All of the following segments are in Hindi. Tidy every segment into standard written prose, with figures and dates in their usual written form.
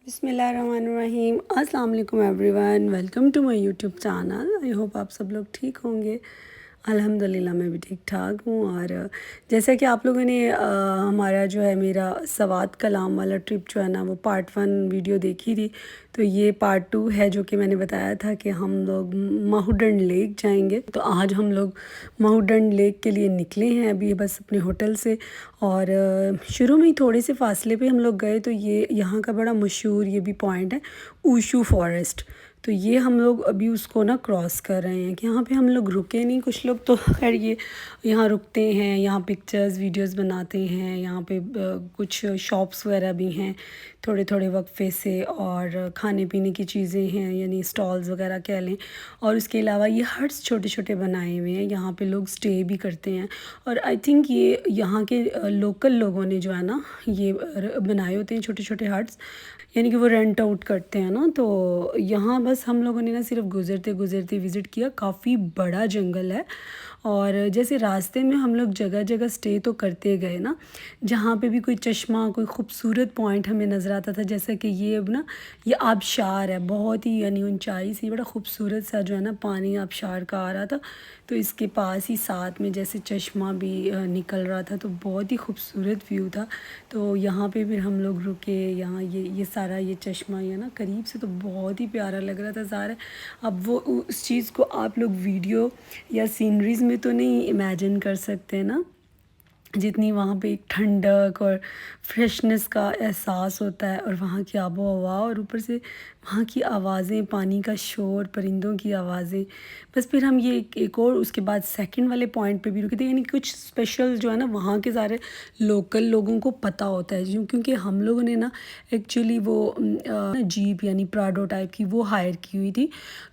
बिस्मिल्लाहिर्रहमानिर्रहीम। अस्सलाम वालेकुम everyone, welcome to my YouTube channel. I hope आप सब लोग ठीक होंगे। अल्हम्दुलिल्लाह मैं भी ठीक ठाक हूँ। और जैसा कि आप लोगों ने हमारा जो है मेरा सवात कलाम वाला ट्रिप जो है ना वो पार्ट 1 वीडियो देखी थी, तो ये पार्ट 2 है जो कि मैंने बताया था कि हम लोग माहूडन लेक जाएंगे। तो आज हम लोग माहूडन लेक के लिए निकले हैं अभी बस अपने होटल से। और शुरू में ही थोड़े से फासले पे हम लोग गए, तो ये यहाँ का बड़ा मशहूर ये भी पॉइंट है, ऊशू फॉरेस्ट। तो ये हम लोग अभी उसको ना क्रॉस कर रहे हैं कि यहाँ पे हम लोग रुके नहीं। कुछ लोग तो खैर ये यहाँ रुकते हैं, यहाँ पिक्चर्स वीडियोस बनाते हैं। यहाँ पे कुछ शॉप्स वगैरह भी हैं थोड़े थोड़े वक्फे से, और खाने पीने की चीज़ें हैं यानी स्टॉल्स वगैरह कह लें। और उसके अलावा ये हट्स छोटे छोटे बनाए हुए हैं, यहाँ पे लोग स्टे भी करते हैं। और आई थिंक ये यहाँ के लोकल लोगों ने जो है ना ये बनाए होते हैं छोटे छोटे हट्स, यानी कि वो रेंट आउट करते हैं ना। तो यहाँ बस हम लोगों ने ना सिर्फ गुज़रते गुज़रते विज़िट किया। काफ़ी बड़ा जंगल है, और जैसे रास्ते में हम लोग जगह जगह स्टे तो करते गए ना, जहाँ पे भी कोई चश्मा कोई ख़ूबसूरत पॉइंट हमें नज़र आता था। जैसे कि ये अब ना ये आबशार है, बहुत ही यानी ऊंचाई से बड़ा खूबसूरत सा जो है ना पानी आबशार का आ रहा था। तो इसके पास ही साथ में जैसे चश्मा भी निकल रहा था, तो बहुत ही खूबसूरत व्यू था। तो यहाँ पे फिर हम लोग रुके। यहाँ ये सारा ये चश्मा ये ना करीब से तो बहुत ही प्यारा लग रहा था सारा। अब वो उस चीज़ को आप लोग वीडियो या सीनरीज़ में तो नहीं इमेजिन कर सकते ना, जितनी वहाँ पे एक ठंडक और फ्रेशनेस का एहसास होता है, और वहाँ की आबो हवा, और ऊपर से वहाँ की आवाज़ें, पानी का शोर, परिंदों की आवाज़ें। बस फिर हम ये एक और उसके बाद सेकंड वाले पॉइंट पे भी रुके थे। यानी कुछ स्पेशल जो है ना वहाँ के सारे लोकल लोगों को पता होता है, क्योंकि हम लोगों ने ना एक्चुअली वो जीप यानी प्राडो टाइप की वो हायर की हुई थी।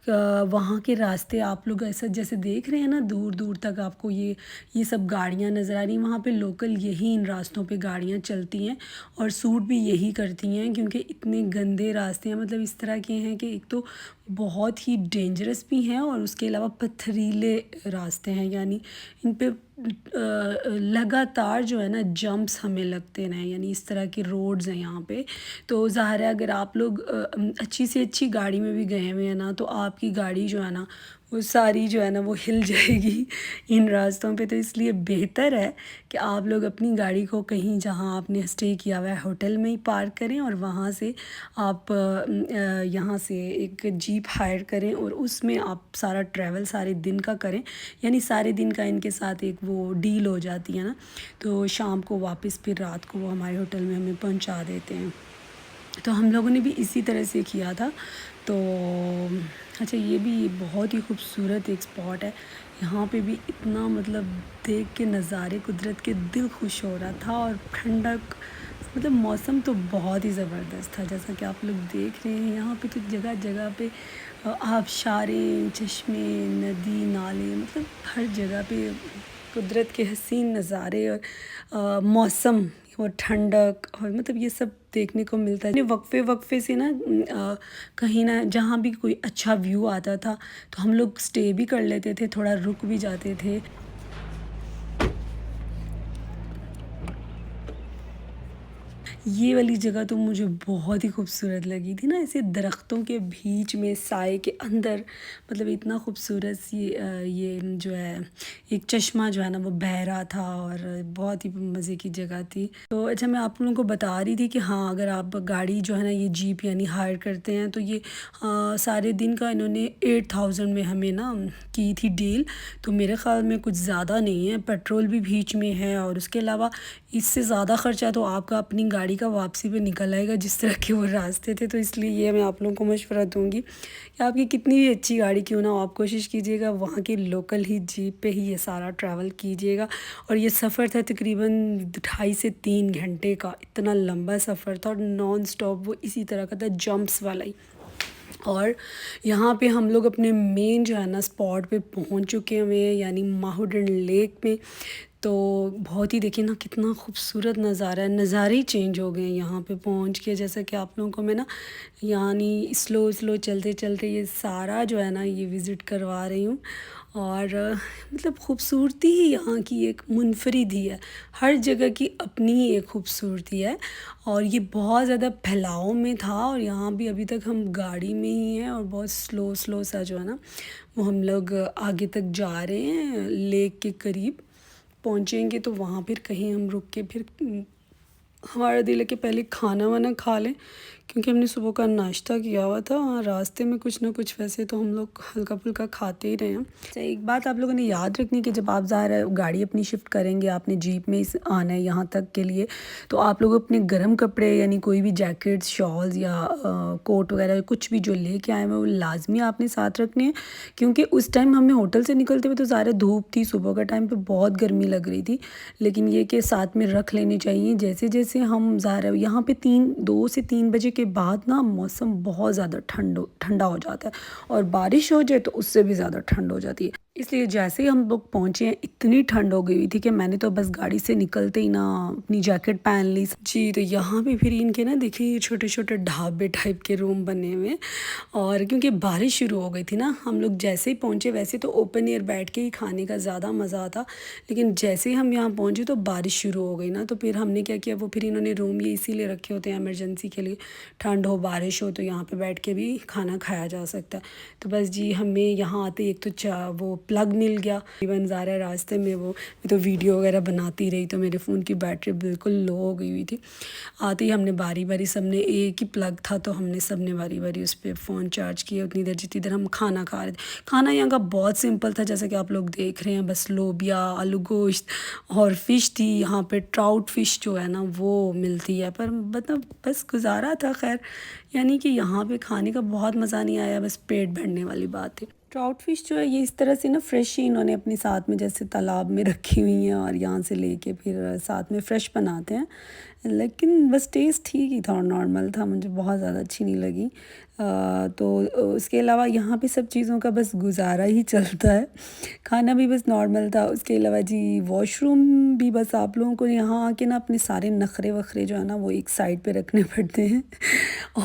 वहाँ के रास्ते आप लोग ऐसा जैसे देख रहे हैं ना, दूर दूर तक आपको ये सब गाड़ियाँ नज़र आ रही हैं। वहाँ पे लोकल यही इन रास्तों पे गाड़ियाँ चलती हैं, और सूट भी यही करती हैं, क्योंकि इतने गंदे रास्ते हैं। मतलब इस तरह के हैं कि एक तो बहुत ही डेंजरस भी हैं, और उसके अलावा पथरीले रास्ते हैं। यानी इन पे लगातार जो है ना जंप्स हमें लगते रहें, यानी इस तरह के रोड्स हैं यहाँ पे। तो ज़ाहिर है अगर आप लोग अच्छी से अच्छी गाड़ी में भी गए हुए हैं ना, तो आपकी गाड़ी जो है ना वो सारी जो है ना वो हिल जाएगी इन रास्तों पे। तो इसलिए बेहतर है कि आप लोग अपनी गाड़ी को कहीं जहाँ आपने स्टे किया हुआ है होटल में ही पार्क करें, और वहाँ से आप यहाँ से एक जीप हायर करें, और उसमें आप सारा ट्रैवल सारे दिन का करें। यानी सारे दिन का इनके साथ एक वो डील हो जाती है ना, तो शाम को वापस फिर रात को वो हमारे होटल में हमें पहुँचा देते हैं। तो हम लोगों ने भी इसी तरह से किया था। तो अच्छा, ये भी बहुत ही खूबसूरत एक स्पॉट है। यहाँ पे भी इतना मतलब देख के नज़ारे कुदरत के दिल खुश हो रहा था, और ठंडक, मतलब मौसम तो बहुत ही ज़बरदस्त था। जैसा कि आप लोग देख रहे हैं यहाँ पे तो जगह जगह पे आबशारें, चश्मे, नदी, नाले, मतलब हर जगह पे कुदरत के हसीन नज़ारे, और मौसम और ठंडक, और मतलब ये सब देखने को मिलता है। वक्फे वक्फे से ना कहीं ना जहाँ भी कोई अच्छा व्यू आता था तो हम लोग स्टे भी कर लेते थे, थोड़ा रुक भी जाते थे। ये वाली जगह तो मुझे बहुत ही खूबसूरत लगी थी ना, ऐसे दरख्तों के बीच में साए के अंदर, मतलब इतना खूबसूरत सी ये जो है एक चश्मा जो है ना वो बह रहा था, और बहुत ही मज़े की जगह थी। तो अच्छा, मैं आप लोगों को बता रही थी कि हाँ, अगर आप गाड़ी जो है ना ये जीप यानी हायर करते हैं, तो ये सारे दिन का इन्होंने 8000 में हमें ना की थी डील। तो मेरे ख़्याल में कुछ ज़्यादा नहीं है, पेट्रोल भी बीच में है, और उसके अलावा इससे ज़्यादा ख़र्चा तो आपका अपनी गाड़ी का वापसी पे निकल आएगा, जिस तरह के वो रास्ते थे। तो इसलिए ये मैं आप लोगों को मशवरा दूँगी कि आपकी कितनी भी अच्छी गाड़ी क्यों ना हो, आप कोशिश कीजिएगा वहाँ की लोकल ही जीप पे ही ये सारा ट्रैवल कीजिएगा। और ये सफ़र था तकरीबन 2.5 से 3 घंटे का, इतना लंबा सफ़र था, और नॉन स्टॉप वो इसी तरह का था, जंप्स वाला ही। और यहाँ पे हम लोग अपने मेन जो है ना स्पॉट पे पहुँच चुके हुए हैं, यानी माहूडन लेक में। तो बहुत ही देखिए ना कितना खूबसूरत नज़ारा है, नज़ारे ही चेंज हो गए हैं यहाँ पे पहुँच के। जैसा कि आप लोगों को मैं ना यानी स्लो स्लो चलते चलते ये सारा जो है ना ये विज़िट करवा रही हूँ। और मतलब खूबसूरती ही यहाँ की एक मुनफरिद ही है, हर जगह की अपनी ही एक खूबसूरती है। और ये बहुत ज़्यादा फैलाव में था और यहाँ भी अभी तक हम गाड़ी में ही हैं और बहुत स्लो स्लो सा जो है ना वो हम लोग आगे तक जा रहे हैं। लेक के करीब पहुँचेंगे तो वहाँ फिर कहीं हम रुक के फिर हमारा दिल है कि पहले खाना वाना खा लें, क्योंकि हमने सुबह का नाश्ता किया हुआ था। और रास्ते में कुछ ना कुछ वैसे तो हम लोग हल्का फुल्का खाते ही रहे हैं। अच्छा, एक बात आप लोगों ने याद रखनी कि जब आप ज़ाहिर गाड़ी अपनी शिफ्ट करेंगे, आपने जीप में आना है यहाँ तक के लिए, तो आप लोग अपने गर्म कपड़े यानी कोई भी जैकेट्स शॉल्स या कोट वगैरह कुछ भी जो लेके आए हैं वो लाजमी आपने साथ रखने हैं। क्योंकि उस टाइम हमें होटल से निकलते हुए तो ज़्यादा धूप थी, सुबह का टाइम पे बहुत गर्मी लग रही थी, लेकिन ये कि साथ में रख लेने चाहिए। जैसे जैसे हम ज़ाहिर यहाँ पे 2 से 3 बजे के बाद ना मौसम बहुत ज़्यादा ठंडा हो जाता है और बारिश हो जाए तो उससे भी ज़्यादा ठंड हो जाती है। इसलिए जैसे ही हम लोग पहुँचे हैं इतनी ठंड हो गई हुई थी कि मैंने तो बस गाड़ी से निकलते ही ना अपनी जैकेट पहन ली जी। तो यहाँ पे फिर इनके ना देखिए छोटे छोटे ढाबे टाइप के रूम बने हुए हैं। और क्योंकि बारिश शुरू हो गई थी ना, हम लोग जैसे ही पहुँचे, वैसे तो ओपन एयर बैठ के ही खाने का ज़्यादा मज़ा आता, लेकिन जैसे ही हम यहाँ पहुँचे तो बारिश शुरू हो गई ना, तो फिर हमने क्या किया, वो फिर इन्होंने रूम ये इसीलिए रखे होते हैं इमरजेंसी के लिए, ठंड हो बारिश हो तो यहाँ पे बैठ के भी खाना खाया जा सकता है। तो बस जी हमें यहाँ आते एक तो वो प्लग मिल गया, इवन ज़ारा रास्ते में वो मैं तो वीडियो वगैरह बनाती रही तो मेरे फ़ोन की बैटरी बिल्कुल लो हो गई हुई थी। आते ही हमने बारी बारी सबने, एक ही प्लग था तो हमने सबने बारी बारी उस पर फ़ोन चार्ज किया उतनी देर जितनी देर हम खाना खा रहे थे। खाना यहाँ का बहुत सिंपल था, जैसा कि आप लोग देख रहे हैं, बस लोबिया आलू गोश्त और फ़िश थी। यहाँ पे ट्राउट फ़िश जो है ना वो मिलती है, पर मतलब बस गुजारा था। खैर यानी कि यहाँ पे खाने का बहुत मज़ा नहीं आया, बस पेट भरने वाली बात है। ट्राउट फ़िश जो है ये इस तरह से ना फ्रेश ही इन्होंने अपने साथ में जैसे तालाब में रखी हुई हैं और यहाँ से लेके फिर साथ में फ़्रेश बनाते हैं, लेकिन बस टेस्ट ठीक ही था और नॉर्मल था, मुझे बहुत ज़्यादा अच्छी नहीं लगी। तो उसके अलावा यहाँ पे सब चीज़ों का बस गुजारा ही चलता है, खाना भी बस नॉर्मल था। उसके अलावा जी वॉशरूम भी बस आप लोगों को यहाँ आके ना अपने सारे नखरे वखरे जो है ना वो एक साइड पे रखने पड़ते हैं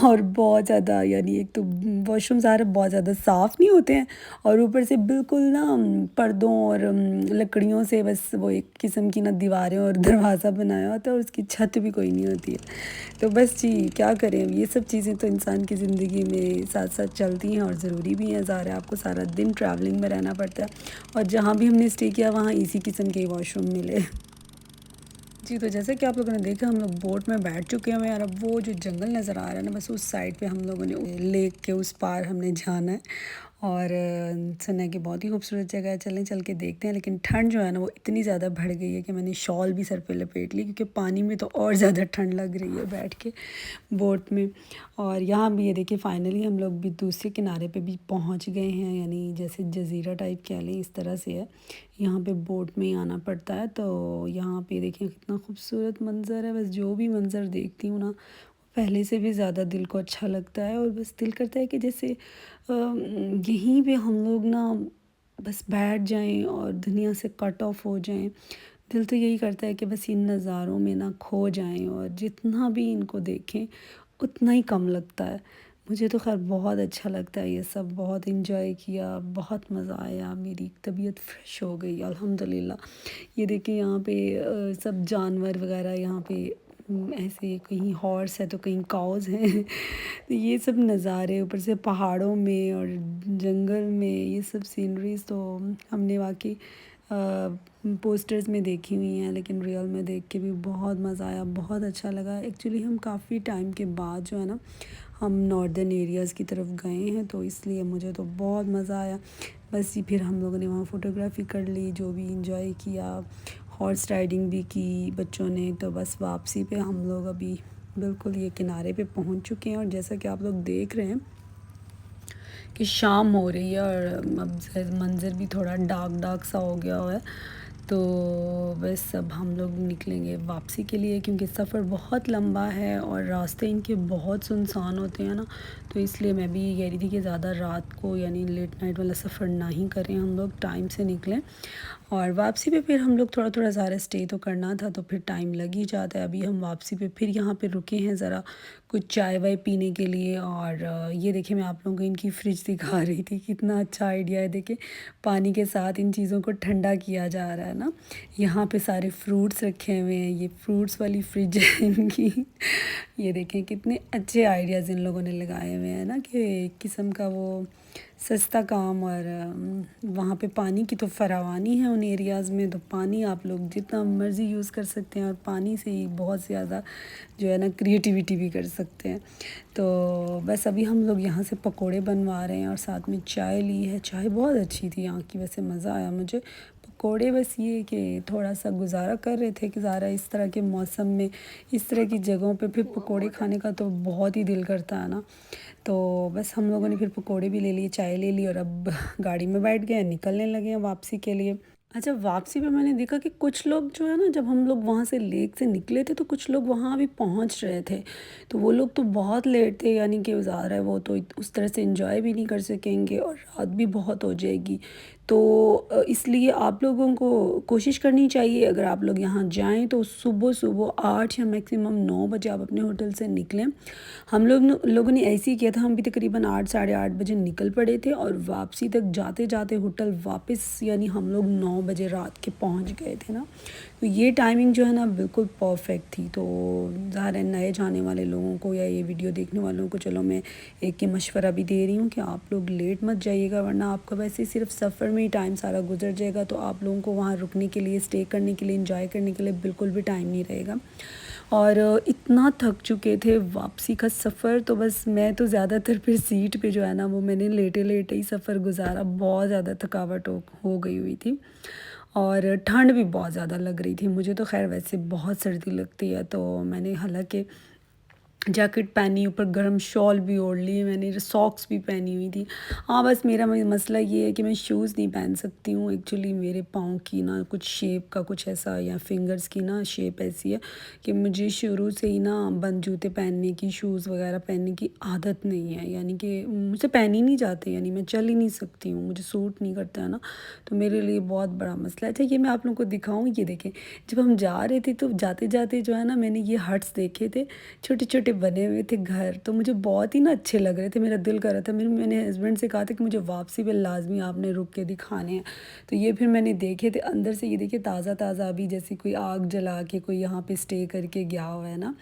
और बहुत ज़्यादा यानी एक तो वॉशरूम सारे बहुत ज़्यादा साफ़ नहीं होते हैं और ऊपर से बिल्कुल ना पर्दों और लकड़ियों से बस वो एक किस्म की ना दीवारें और दरवाज़ा बनाया होता है और उसकी छत भी कोई नहीं होती है। तो बस जी क्या करें, ये सब चीज़ें तो इंसान की ज़िंदगी में साथ साथ चलती हैं और ज़रूरी भी हैं। ज़ाहिर है आपको सारा दिन ट्रैवलिंग में रहना पड़ता है और जहाँ भी हमने स्टे किया वहाँ इसी किस्म के वॉशरूम मिले जी। तो जैसे कि आप लोगों ने देखा हम लोग बोट में बैठ चुके हैं और अब वो जो जंगल नज़र आ रहा है ना, बस उस साइड पे हम लोगों ने लेक के उस पार हमने जाना है और सुना कि बहुत ही खूबसूरत जगह है, चलें चल के देखते हैं। लेकिन ठंड जो है ना वो इतनी ज़्यादा बढ़ गई है कि मैंने शॉल भी सर पे लपेट ली, क्योंकि पानी में तो और ज़्यादा ठंड लग रही है बैठ के बोट में। और यहाँ भी ये देखिए फाइनली हम लोग भी दूसरे किनारे पे भी पहुँच गए हैं, यानी जैसे जज़ीरा टाइप कह लें इस तरह से है। यहाँ पे बोट में ही आना पड़ता है। तो यहाँ पे देखिए कितना खूबसूरत मंज़र है, बस जो भी मंज़र देखती हूँ ना पहले से भी ज़्यादा दिल को अच्छा लगता है और बस दिल करता है कि जैसे यहीं पे हम लोग ना बस बैठ जाएं और दुनिया से कट ऑफ हो जाएं। दिल तो यही करता है कि बस इन नज़ारों में ना खो जाएं और जितना भी इनको देखें उतना ही कम लगता है। मुझे तो खैर बहुत अच्छा लगता है ये सब, बहुत इंजॉय किया, बहुत मज़ा आया, मेरी तबीयत फ़्रेश हो गई अल्हम्दुलिल्लाह। ये देखिए यहाँ पे सब जानवर वगैरह यहाँ पे ऐसे कहीं हॉर्स है तो कहीं काउज़ हैं तो ये सब नज़ारे ऊपर से पहाड़ों में और जंगल में ये सब सीनरीज़ तो हमने वाकई पोस्टर्स में देखी हुई हैं, लेकिन रियल में देख के भी बहुत मज़ा आया, बहुत अच्छा लगा। एक्चुअली हम काफ़ी टाइम के बाद जो है ना हम नॉर्दर्न एरियाज़ की तरफ गए हैं, तो इसलिए मुझे तो बहुत मज़ा आया। बस फिर हम लोगों ने वहाँ फ़ोटोग्राफ़ी कर ली, जो भी इंजॉय किया, हॉर्स राइडिंग भी की बच्चों ने। तो बस वापसी पे हम लोग अभी बिल्कुल ये किनारे पे पहुँच चुके हैं और जैसा कि आप लोग देख रहे हैं कि शाम हो रही है और अब मंज़र भी थोड़ा डार्क डार्क सा हो गया हुआ है। तो बस अब हम लोग निकलेंगे वापसी के लिए, क्योंकि सफ़र बहुत लंबा है और रास्ते इनके बहुत सुनसान होते हैं ना, तो इसलिए मैं भी कह रही थी कि ज़्यादा रात को यानी लेट नाइट वाला सफ़र ना ही करें, हम लोग टाइम से निकलें। और वापसी पे फिर हम लोग थोड़ा थोड़ा ज़्यादा स्टे तो करना था, तो फिर टाइम लग ही जाता है। अभी हम वापसी पे फिर यहाँ पे रुके हैं ज़रा कुछ चाय वाय पीने के लिए। और ये देखिए मैं आप लोगों को इनकी फ्रिज दिखा रही थी, कितना अच्छा आइडिया है। देखिए पानी के साथ इन चीज़ों को ठंडा किया जा रहा है ना। यहाँ पे सारे फ्रूट्स रखे हुए हैं, ये फ्रूट्स वाली फ्रिज है इनकी। ये देखें कितने अच्छे आइडियाज़ इन लोगों ने लगाए हुए हैं ना, कि एक किस्म का वो सस्ता काम। और वहाँ पे पानी की तो फरावानी है उन एरियाज़ में, तो पानी आप लोग जितना मर्ज़ी यूज़ कर सकते हैं, और पानी से ही बहुत ज़्यादा जो है ना क्रिएटिविटी भी कर सकते हैं। तो बस अभी हम लोग यहाँ से पकोड़े बनवा रहे हैं और साथ में चाय ली है। चाय बहुत अच्छी थी यहाँ की, वैसे मज़ा आया मुझे। पकोड़े बस ये कि थोड़ा सा गुजारा कर रहे थे कि ज़रा इस तरह के मौसम में इस तरह की जगहों पे फिर पकोड़े खाने का तो बहुत ही दिल करता है ना। तो बस हम लोगों ने फिर पकोड़े भी ले लिए, चाय ले ली, और अब गाड़ी में बैठ गए, निकलने लगे हैं वापसी के लिए। अच्छा, वापसी पे मैंने देखा कि कुछ लोग जो है ना, जब हम लोग वहाँ से लेक से निकले थे तो कुछ लोग वहाँ अभी पहुँच रहे थे। तो वो लोग तो बहुत लेट थे, यानी कि ज़ाहिर है वो तो उस तरह से एंजॉय भी नहीं कर सकेंगे और रात भी बहुत हो जाएगी। तो इसलिए आप लोगों को कोशिश करनी चाहिए, अगर आप लोग यहाँ जाएं तो सुबह सुबह 8 या मैक्सिमम 9 बजे आप अपने होटल से निकलें। हम लोगों ने ऐसे ही किया था, हम भी तकरीबन 8 साढ़े 8 बजे निकल पड़े थे, और वापसी तक जाते जाते होटल वापस यानी हम लोग 9 बजे रात के पहुँच गए थे ना। तो ये टाइमिंग जो है ना बिल्कुल परफेक्ट थी। तो ज़ाहिर है नए जाने वाले लोगों को या ये वीडियो देखने वालों को चलो मैं एक ही मशवरा भी दे रही हूँ कि आप लोग लेट मत जाइएगा, वरना आपका वैसे सिर्फ सफ़र में ही टाइम सारा गुजर जाएगा। तो आप लोगों को वहाँ रुकने के लिए, स्टे करने के लिए, इंजॉय करने के लिए बिल्कुल भी टाइम नहीं रहेगा। और इतना थक चुके थे वापसी का सफ़र, तो बस मैं तो ज़्यादातर फिर सीट पे जो है ना वो मैंने लेटे लेटे ही सफ़र गुजारा। बहुत ज़्यादा थकावट हो गई हुई थी, और ठंड भी बहुत ज़्यादा लग रही थी मुझे। तो खैर वैसे बहुत सर्दी लगती है, तो मैंने हालांकि जैकेट पहनी, ऊपर गर्म शॉल भी ओढ़ ली, मैंने सॉक्स भी पहनी हुई थी। हाँ बस मेरा मसला ये है कि मैं शूज़ नहीं पहन सकती हूँ। एक्चुअली मेरे पाँव की ना कुछ शेप का कुछ ऐसा, या फिंगर्स की ना शेप ऐसी है कि मुझे शुरू से ही ना बंद जूते पहनने की, शूज़ वगैरह पहनने की आदत नहीं है, यानी कि मुझसे पहन ही नहीं जाते, यानी मैं चल ही नहीं सकती हूँ, मुझे सूट नहीं करता है ना। तो मेरे लिए बहुत बड़ा मसला है। अच्छा ये मैं आप लोगों को दिखाऊँ, ये देखें जब हम जा रहे थे तो जाते जाते जो है ना मैंने ये हट्स देखे थे, छोटे छोटे बने हुए थे घर, तो मुझे बहुत ही ना अच्छे लग रहे थे। मेरा दिल कर रहा था, मैंने हस्बैंड से कहा था कि मुझे वापसी पे लाजमी आपने रुक के दिखाने हैं। तो ये फिर मैंने देखे थे अंदर से, ये देखिए ताज़ा ताज़ा अभी जैसे कोई आग जला के कोई यहाँ पे स्टे करके गया हुआ है ना।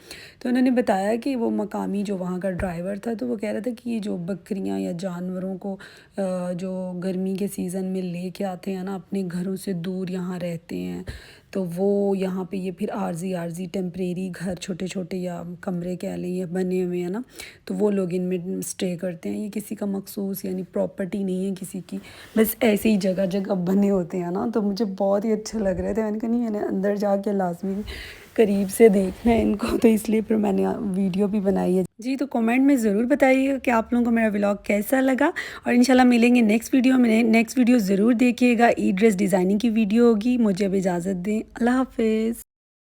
तो उन्होंने बताया कि वो मकामी जो वहाँ का ड्राइवर था, तो वो कह रहा था कि ये जो बकरियाँ या जानवरों को जो गर्मी के सीज़न में ले के आते हैं ना, अपने घरों से दूर यहाँ रहते हैं, तो वो यहाँ पे ये फिर आर्जी टेम्परेरी घर, छोटे छोटे या कमरे कह लें, ये बने हुए हैं ना, तो वो लोग इनमें स्टे करते हैं। ये किसी का मखसूस यानी प्रॉपर्टी नहीं है किसी की, बस ऐसे ही जगह जगह बने होते हैं ना। तो मुझे बहुत ही अच्छे लग रहे थे, मैंने कहा नहीं मैंने अंदर जाके लाजमी करीब से देखना है इनको, तो इसलिए फिर मैंने वीडियो भी बनाई है। जी तो कमेंट में ज़रूर बताइएगा कि आप लोगों को मेरा व्लॉग कैसा लगा, और इंशाल्लाह मिलेंगे नेक्स्ट वीडियो में। नेक्स्ट वीडियो ज़रूर देखिएगा, ई ड्रेस डिज़ाइनिंग की वीडियो होगी। मुझे अब इजाज़त दें, अल्लाह हाफ़िज़।